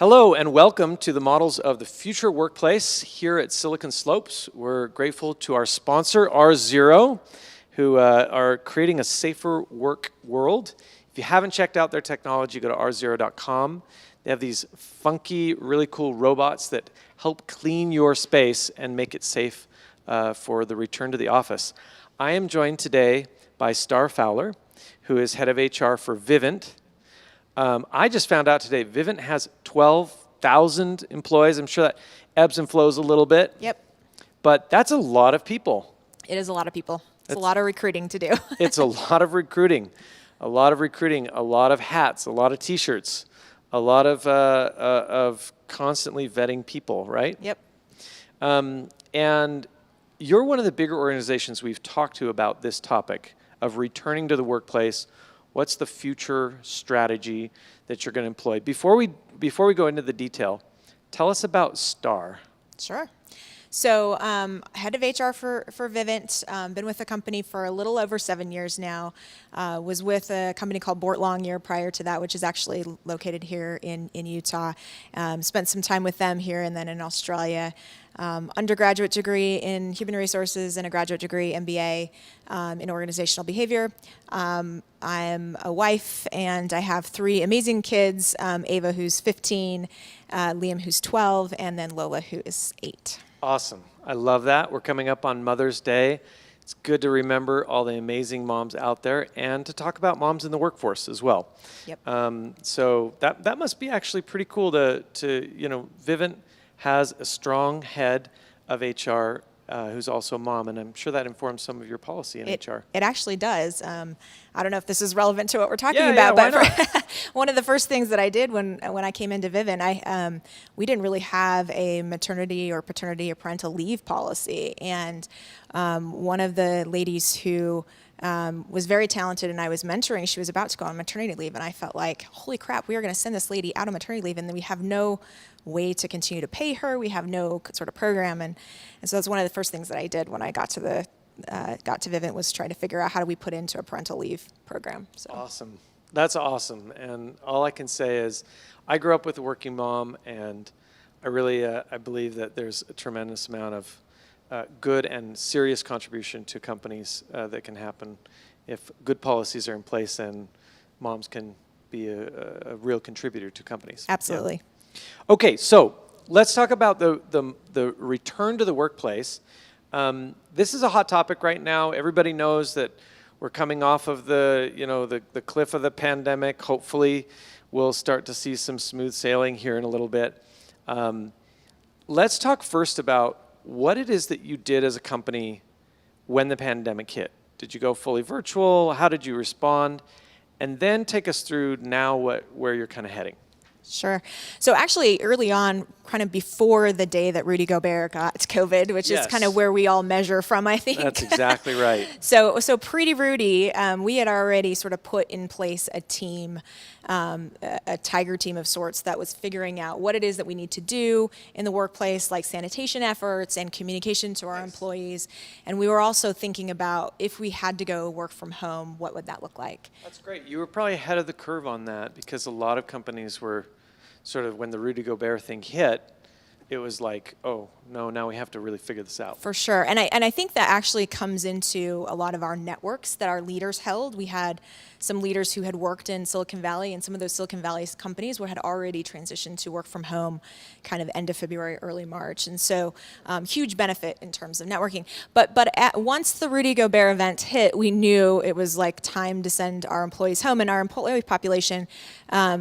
Hello and welcome to the Models of the Future Workplace here at Silicon Slopes. We're grateful to our sponsor, R0, who are creating a safer work world. If you haven't checked out their technology, go to r0.com. They have these funky, really cool robots that help clean your space and make it safe for the return to the office. I am joined today by Starr Fowler, who is head of HR for Vivint. I just found out today, Vivint has 12,000 employees. I'm sure that ebbs and flows a little bit. Yep. But that's a lot of people. It is a lot of people. It's a lot of recruiting to do. It's a lot of recruiting. A lot of hats, a lot of T-shirts, a lot of constantly vetting people, right? Yep. And you're one of the bigger organizations we've talked to about this topic of returning to the workplace. What's the future strategy that you're going to employ? Before we go into the detail, tell us about Starr. Sure. So head of HR for Vivint, been with the company for a little over 7 years now. Was with a company called Bort Longyear prior to that, which is actually located here in Utah. Spent some time with them here and then in Australia. Undergraduate degree in human resources and a graduate degree MBA in organizational behavior. I'm a wife and I have 3 amazing kids, Ava who's 15, Liam who's 12, and then Lola who is 8. Awesome. I love that. We're coming up on Mother's Day. It's good to remember all the amazing moms out there and to talk about moms in the workforce as well. Yep. So that must be actually pretty cool to Vivint has a strong head of HR who's also a mom, and I'm sure that informs some of your policy in HR. It actually does. I don't know if this is relevant to what we're talking Yeah, about, why but one of the first things that I did when I came into Vivint, we didn't really have a maternity or paternity or parental leave policy, and one of the ladies who was very talented and I was mentoring, she was about to go on maternity leave, and I felt like, holy crap, we are going to send this lady out on maternity leave, and then we have no way to continue to pay her. We have no sort of program, and so that's one of the first things that I did when I got to Vivint was try to figure out how do we put into a parental leave program. So. Awesome. That's awesome. And all I can say is I grew up with a working mom, and I really I believe that there's a tremendous amount of good and serious contribution to companies that can happen if good policies are in place and moms can be a real contributor to companies. Absolutely. Yeah. Okay, so let's talk about the return to the workplace. This is a hot topic right now. Everybody knows that we're coming off of the cliff of the pandemic. Hopefully, we'll start to see some smooth sailing here in a little bit. Let's talk first about what it is that you did as a company when the pandemic hit. Did you go fully virtual? How did you respond? And then take us through now where you're kind of heading. Sure. So actually, early on, kind of before the day that Rudy Gobert got COVID, which is kind of where we all measure from, I think. That's exactly right. So pre-Rudy, we had already sort of put in place a team, a tiger team of sorts that was figuring out what it is that we need to do in the workplace, like sanitation efforts and communication to our employees. And we were also thinking about if we had to go work from home, what would that look like? That's great. You were probably ahead of the curve on that because a lot of companies were sort of, when the Rudy Gobert thing hit, it was like, oh, no, now we have to really figure this out. For sure. And I think that actually comes into a lot of our networks that our leaders held. We had some leaders who had worked in Silicon Valley, and some of those Silicon Valley companies had already transitioned to work from home kind of end of February, early March. And so huge benefit in terms of networking. But once the Rudy Gobert event hit, we knew it was like time to send our employees home. And our employee population,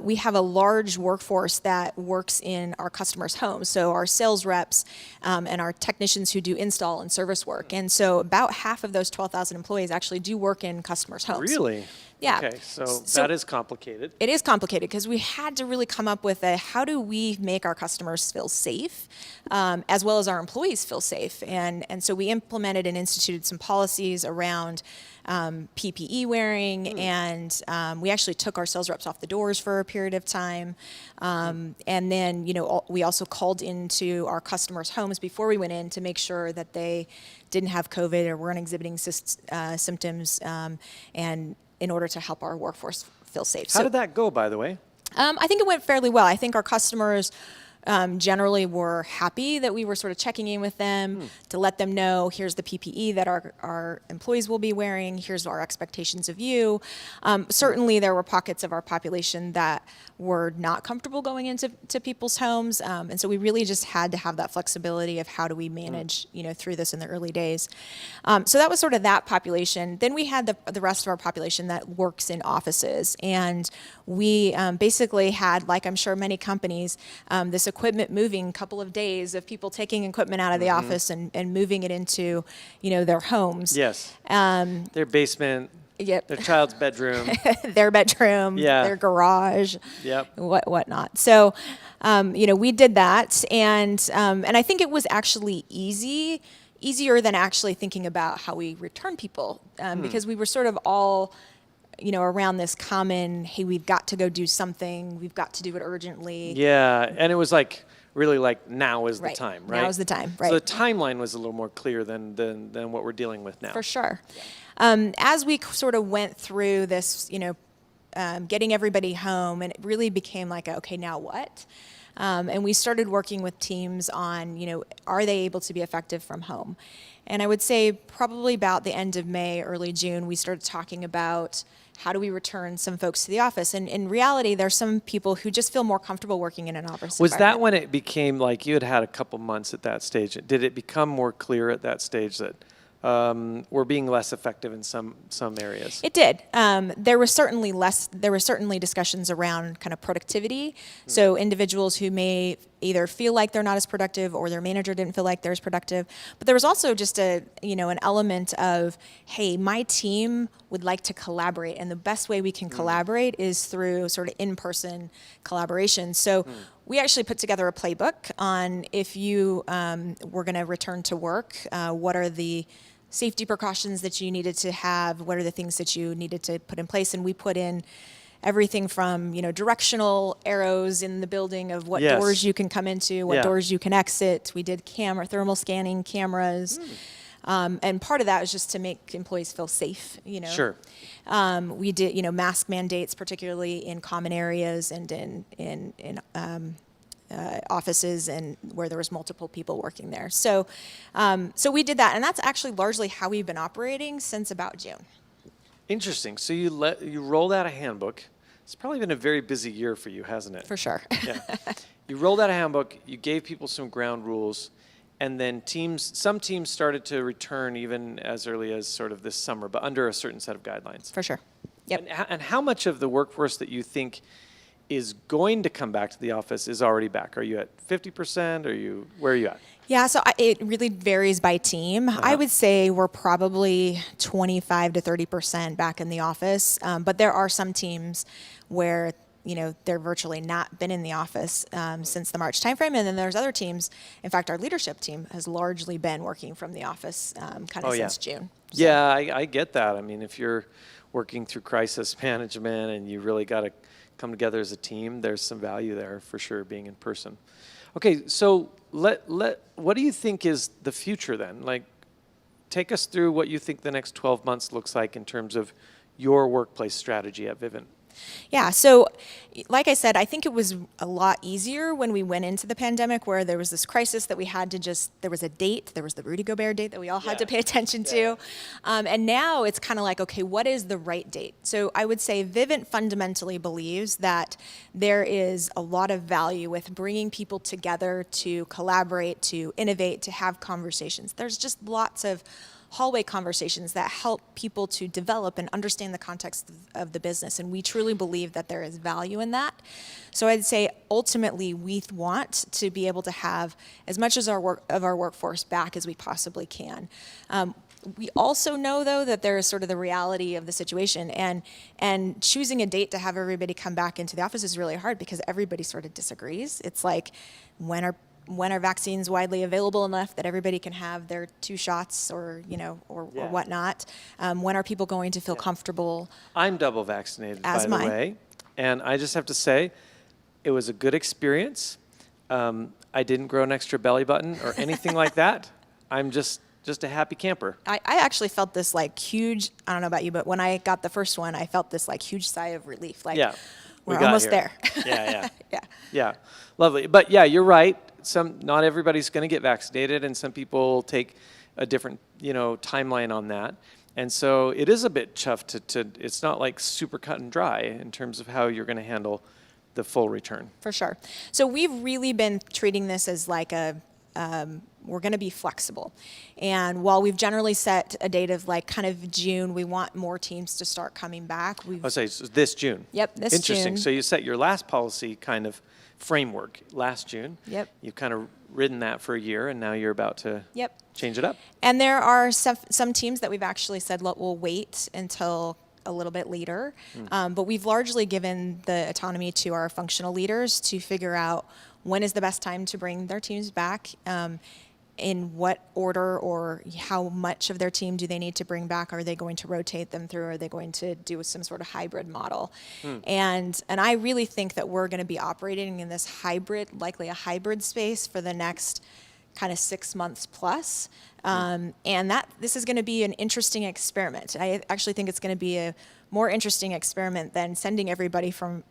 we have a large workforce that works in our customers' homes. So our sales reps and our technicians who do install and service work. And so about half of those 12,000 employees actually do work in customers' homes. Really? Yeah. Okay, so that is complicated. It is complicated because we had to really come up with how do we make our customers feel safe, as well as our employees feel safe. And so we implemented and instituted some policies around PPE wearing, and we actually took our sales reps off the doors for a period of time. And then, we also called into our customers' homes before we went in to make sure that they didn't have COVID or weren't exhibiting symptoms, and in order to help our workforce feel safe. How did that go, by the way? I think it went fairly well. I think our customers generally were happy that we were sort of checking in with them to let them know, here's the PPE that our employees will be wearing, here's our expectations of you. Certainly there were pockets of our population that were not comfortable going into people's homes, and so we really just had to have that flexibility of how do we manage through this in the early days. So that was sort of that population. Then we had the rest of our population that works in offices, and we basically had, like I'm sure many companies, this equipment moving, couple of days of people taking equipment out of the office and moving it into their homes. Yes. Their basement. Yep. Their child's bedroom. Their bedroom. Yeah. Their garage. Yep. Whatnot. So, we did that, and I think it was actually easier than actually thinking about how we return people, because we were sort of all around this common, hey, we've got to go do something, we've got to do it urgently. Yeah, and it was really now is the time, right? Now is the time, right. So the timeline was a little more clear than what we're dealing with now. For sure. As we sort of went through this, getting everybody home, and it really became like, okay, now what? And we started working with teams on, are they able to be effective from home? And I would say probably about the end of May, early June, we started talking about how do we return some folks to the office? And in reality, there's some people who just feel more comfortable working in an office Was that environment. when it became like you had a couple months at that stage? Did it become more clear at that stage that we're being less effective in some areas? It did. There were certainly discussions around kind of productivity. So individuals who may either feel like they're not as productive or their manager didn't feel like they're as productive. But there was also just an element of, hey, my team would like to collaborate, and the best way we can collaborate is through sort of in-person collaboration. So we actually put together a playbook on if you were going to return to work, what are the safety precautions that you needed to have, what are the things that you needed to put in place, and we put in everything from directional arrows in the building of what doors you can come into, what doors you can exit. We did thermal scanning cameras, and part of that was just to make employees feel safe. Sure. We did mask mandates, particularly in common areas and in offices and where there was multiple people working there. So we did that, and that's actually largely how we've been operating since about June. Interesting. So you rolled out a handbook. It's probably been a very busy year for you, hasn't it? For sure. Yeah. You rolled out a handbook. You gave people some ground rules, and then some teams started to return even as early as sort of this summer, but under a certain set of guidelines. For sure. Yep. And how much of the workforce that you think is going to come back to the office is already back? Are you at 50%? Where are you at? Yeah, so it really varies by team. I would say we're probably 25 to 30% back in the office, but there are some teams where they're virtually not been in the office since the March timeframe, and then there's other teams. In fact, our leadership team has largely been working from the office since June. So. Yeah, I get that. I mean, if you're working through crisis management and you really got to come together as a team, there's some value there for sure, being in person. Okay, so what do you think is the future then? Like, take us through what you think the next 12 months looks like in terms of your workplace strategy at Vivint. Yeah, so like I said, I think it was a lot easier when we went into the pandemic, where there was this crisis that we had to there was a date, there was the Rudy Gobert date that we all had to pay attention to. And now it's kind of like, okay, what is the right date? So I would say Vivint fundamentally believes that there is a lot of value with bringing people together to collaborate, to innovate, to have conversations. There's just lots of hallway conversations that help people to develop and understand the context of the business. And we truly believe that there is value in that. So I'd say ultimately we want to be able to have as much as our workforce back as we possibly can. We also know, though, that there is sort of the reality of the situation, and choosing a date to have everybody come back into the office is really hard because everybody sort of disagrees. It's like, when are vaccines widely available enough that everybody can have their 2 shots or whatnot? When are people going to feel comfortable? I'm double vaccinated, by the way. And I just have to say, it was a good experience. I didn't grow an extra belly button or anything like that. I'm just a happy camper. I actually felt this like huge, I don't know about you, but when I got the first one, I felt this like huge sigh of relief. Like, We're got almost here. there. Yeah. Yeah. Yeah, lovely. But yeah, you're right. Not everybody's going to get vaccinated, and some people take a different, timeline on that. And so it is a bit tough to it's not like super cut and dry in terms of how you're going to handle the full return. For sure. So we've really been treating this as like we're going to be flexible. And while we've generally set a date of like kind of June, we want more teams to start coming back. I'll say so this June. Yep, this Interesting. June. So you set your last policy kind of framework last June. Yep. You've kind of ridden that for a year, and now you're about to change it up. And there are some teams that we've actually said, look, we'll wait until a little bit later. But we've largely given the autonomy to our functional leaders to figure out when is the best time to bring their teams back, in what order or how much of their team do they need to bring back? Are they going to rotate them through? Are they going to do some sort of hybrid model? And I really think that we're going to be operating in this hybrid, likely a hybrid space for the next kind of 6 months plus. And this is going to be an interesting experiment. I actually think it's going to be a more interesting experiment than sending everybody from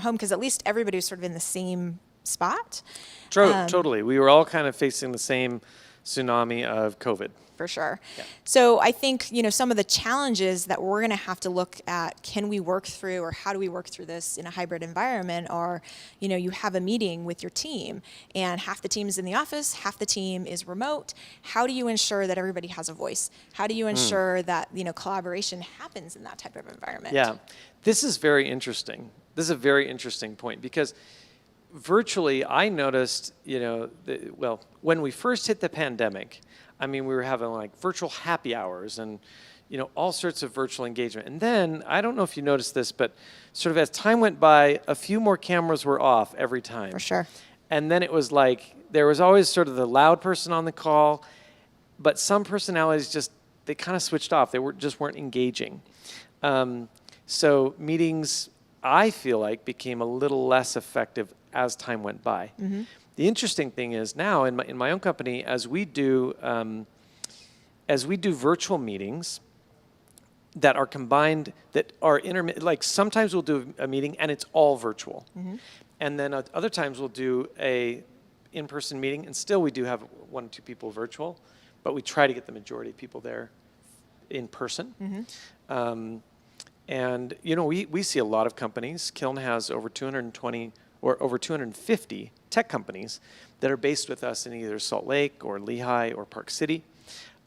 home, because at least everybody's sort of in the same spot. Totally. We were all kind of facing the same tsunami of COVID. For sure. Yeah. So I think, some of the challenges that we're going to have to look at, can we work through, or how do we work through this in a hybrid environment, are, you have a meeting with your team and half the team is in the office, half the team is remote. How do you ensure that everybody has a voice? How do you ensure that, collaboration happens in that type of environment? Yeah. This is very interesting. This is a very interesting point, because virtually, I noticed, when we first hit the pandemic, we were having like virtual happy hours and, all sorts of virtual engagement. And then, I don't know if you noticed this, but sort of as time went by, a few more cameras were off every time. For sure. And then it was like, there was always sort of the loud person on the call, but some personalities they kind of switched off. They just weren't engaging. So meetings, I feel like, became a little less effective as time went by. Mm-hmm. The interesting thing is now in my own company, as we do virtual meetings that are combined, that are intermittent, like sometimes we'll do a meeting and it's all virtual. Mm-hmm. And then other times we'll do a in-person meeting, and still we do have 1 or 2 people virtual, but we try to get the majority of people there in person. Mm-hmm. And we see a lot of companies. Kiln has over 220 or over 250 tech companies that are based with us in either Salt Lake or Lehigh or Park City.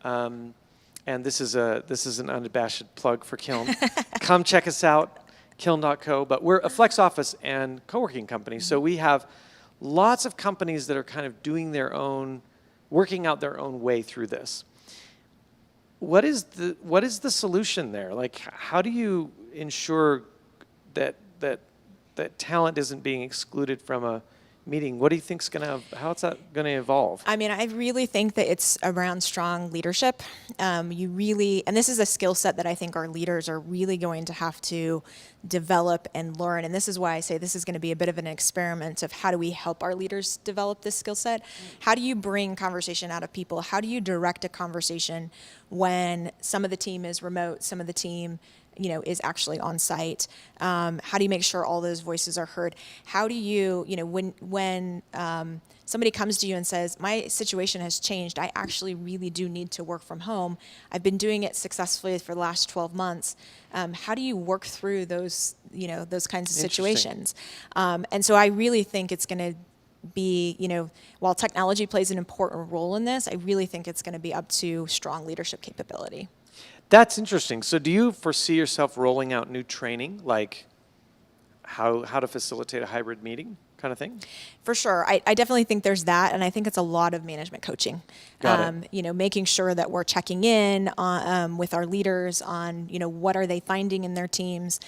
And this is an unabashed plug for Kiln. Come check us out, kiln.co. But we're a flex office and co-working company, so we have lots of companies that are kind of working out their own way through this. What is the solution there? Like, how do you ensure that talent isn't being excluded from a meeting? What do you think's how's that going to evolve? I really think that it's around strong leadership. And this is a skill set that I think our leaders are really going to have to develop and learn. And this is why I say this is going to be a bit of an experiment of how do we help our leaders develop this skill set? How do you bring conversation out of people? How do you direct a conversation when some of the team is remote, some of the team is actually on site? How do you make sure all those voices are heard? How do you, when somebody comes to you and says, my situation has changed, I actually really do need to work from home. I've been doing it successfully for the last 12 months. How do you work through those kinds of situations? And so I really think it's going to be, while technology plays an important role in this, I really think it's going to be up to strong leadership capability. That's interesting. So do you foresee yourself rolling out new training, like how to facilitate a hybrid meeting kind of thing? For sure. I definitely think there's that, and I think it's a lot of management coaching. Got it. Making sure that we're checking in on, with our leaders on, what are they finding in their teams.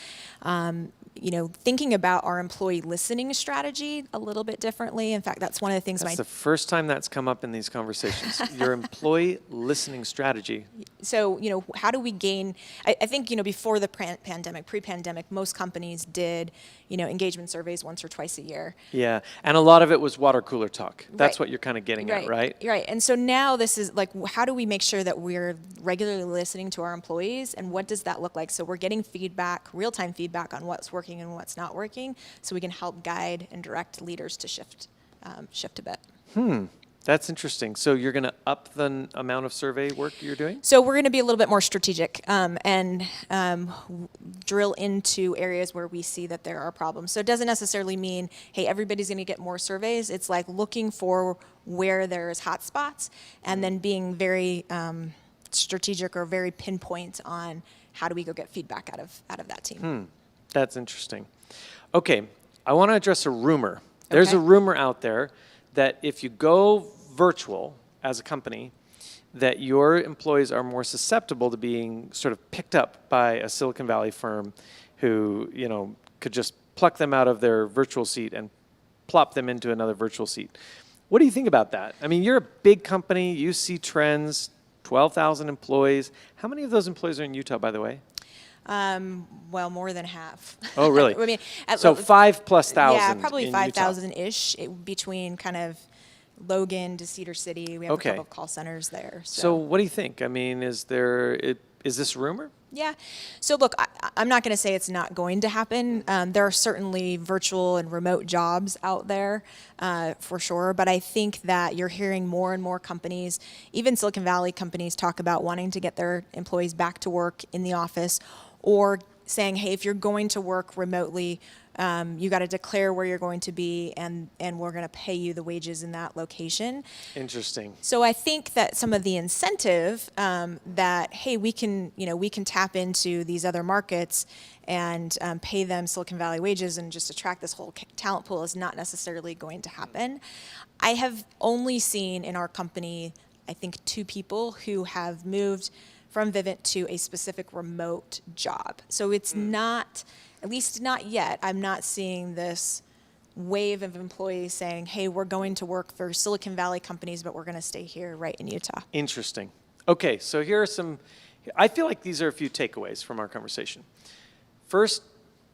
Thinking about our employee listening strategy a little bit differently. In fact, that's one of the things. That's the first time that's come up in these conversations. Your employee listening strategy. So, how do we gain, I think, before the pandemic, pre-pandemic, most companies did, engagement surveys once or twice a year. Yeah, and a lot of it was water cooler talk. That's Right. what you're kind of getting at, right? Right. And so now this is like, how do we make sure that we're regularly listening to our employees, and what does that look like? So we're getting feedback, real-time feedback on what's working and what's not working, so we can help guide and direct leaders to shift a bit. That's interesting. So you're going to up the amount of survey work you're doing? So we're going to be a little bit more strategic and drill into areas where we see that there are problems. So it doesn't necessarily mean, hey, everybody's going to get more surveys. It's like looking for where there's hot spots and then being very strategic or very pinpoint on how do we go get feedback out of that team. That's interesting. Okay, I want to address a rumor. There's Okay. a rumor out there that if you go virtual as a company, that your employees are more susceptible to being sort of picked up by a Silicon Valley firm who, could just pluck them out of their virtual seat and plop them into another virtual seat. What do you think about that? I mean, you're a big company, you see trends, 12,000 employees. How many of those employees are in Utah, by the way? Well, more than half. Oh, really? I mean, So 5,000+ yeah, probably in 5,000-ish between kind of Logan to Cedar City. We have Okay. a couple of call centers there. So what do you think? I mean, is this rumor? Yeah. So look, I'm not going to say it's not going to happen. There are certainly virtual and remote jobs out there for sure. But I think that you're hearing more and more companies, even Silicon Valley companies, talk about wanting to get their employees back to work in the office, or saying, hey, if you're going to work remotely, you got to declare where you're going to be, and we're going to pay you the wages in that location. Interesting. So I think that some of the incentive that, hey, we can tap into these other markets and pay them Silicon Valley wages and just attract this whole talent pool is not necessarily going to happen. I have only seen in our company, I think, 2 people who have moved from Vivint to a specific remote job. So it's not, at least not yet, I'm not seeing this wave of employees saying, hey, we're going to work for Silicon Valley companies, but we're going to stay here right in Utah. Interesting. Okay, so here are I feel like these are a few takeaways from our conversation. First,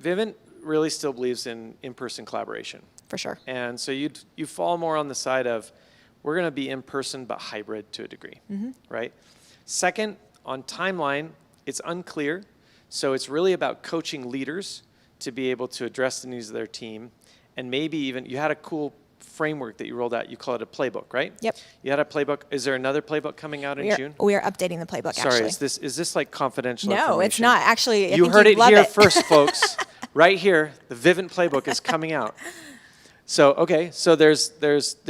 Vivint really still believes in in-person collaboration. For sure. And so you fall more on the side of, we're going to be in person but hybrid to a degree, right? Second, on timeline, it's unclear. So it's really about coaching leaders to be able to address the needs of their team. And maybe even, you had a cool framework that you rolled out. You call it a playbook, right? Yep. You had a playbook. Is there another playbook coming out in June? We are updating the playbook, Sorry, actually. is this like confidential No, information? it's not. Actually, I You think heard you'd it love here it. first, folks. Right here, the Vivint playbook is coming out. So, okay, so there's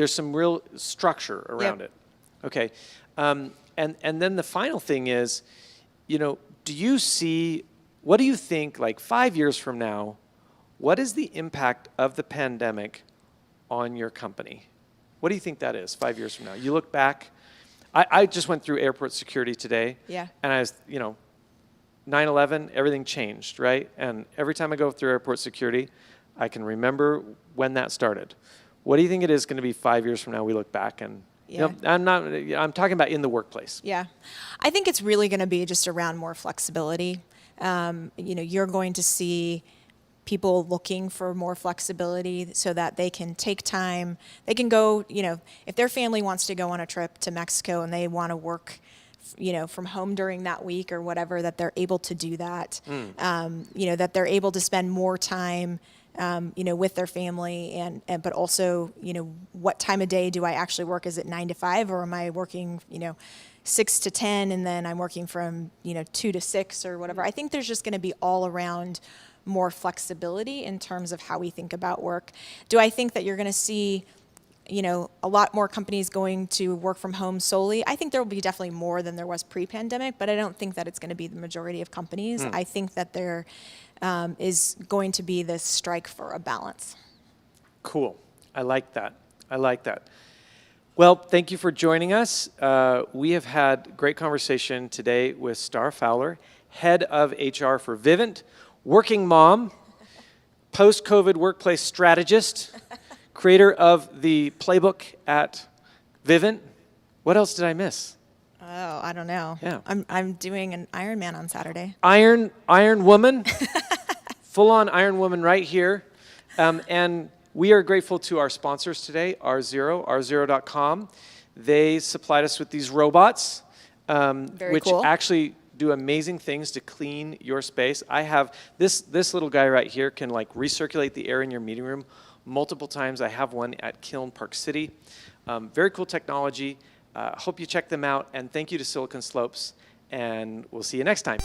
some real structure around it. Okay, and then the final thing is, what do you think, like 5 years from now, what is the impact of the pandemic on your company? What do you think that is 5 years from now? You look back, I just went through airport security today. Yeah. And I was, 9/11, everything changed, right? And every time I go through airport security, I can remember when that started. What do you think it is going to be 5 years from now? We look back and, Yeah. I'm talking about in the workplace. Yeah. I think it's really going to be just around more flexibility. You're going to see people looking for more flexibility so that they can take time. They can go, if their family wants to go on a trip to Mexico and they want to work, from home during that week or whatever, that they're able to do that. That they're able to spend more time with their family but also, what time of day do I actually work? Is it 9 to 5 or am I working, 6 to 10 and then I'm working from, 2 to 6 or whatever? I think there's just going to be all around more flexibility in terms of how we think about work. Do I think that you're going to see, a lot more companies going to work from home solely? I think there will be definitely more than there was pre-pandemic, but I don't think that it's going to be the majority of companies. I think that there is going to be this strike for a balance. Cool. I like that. Well, thank you for joining us. We have had great conversation today with Starr Fowler, head of HR for Vivint, working mom, post-COVID workplace strategist, creator of the playbook at Vivint. What else did I miss? Oh, I don't know. Yeah. I'm doing an Ironman on Saturday. Iron Woman, full-on Iron Woman right here. And we are grateful to our sponsors today, r0.com. They supplied us with these robots, which cool. actually do amazing things to clean your space. I have this little guy right here can like recirculate the air in your meeting room multiple times. I have one at Kiln Park City. Very cool technology. Hope you check them out, and thank you to Silicon Slopes, and we'll see you next time.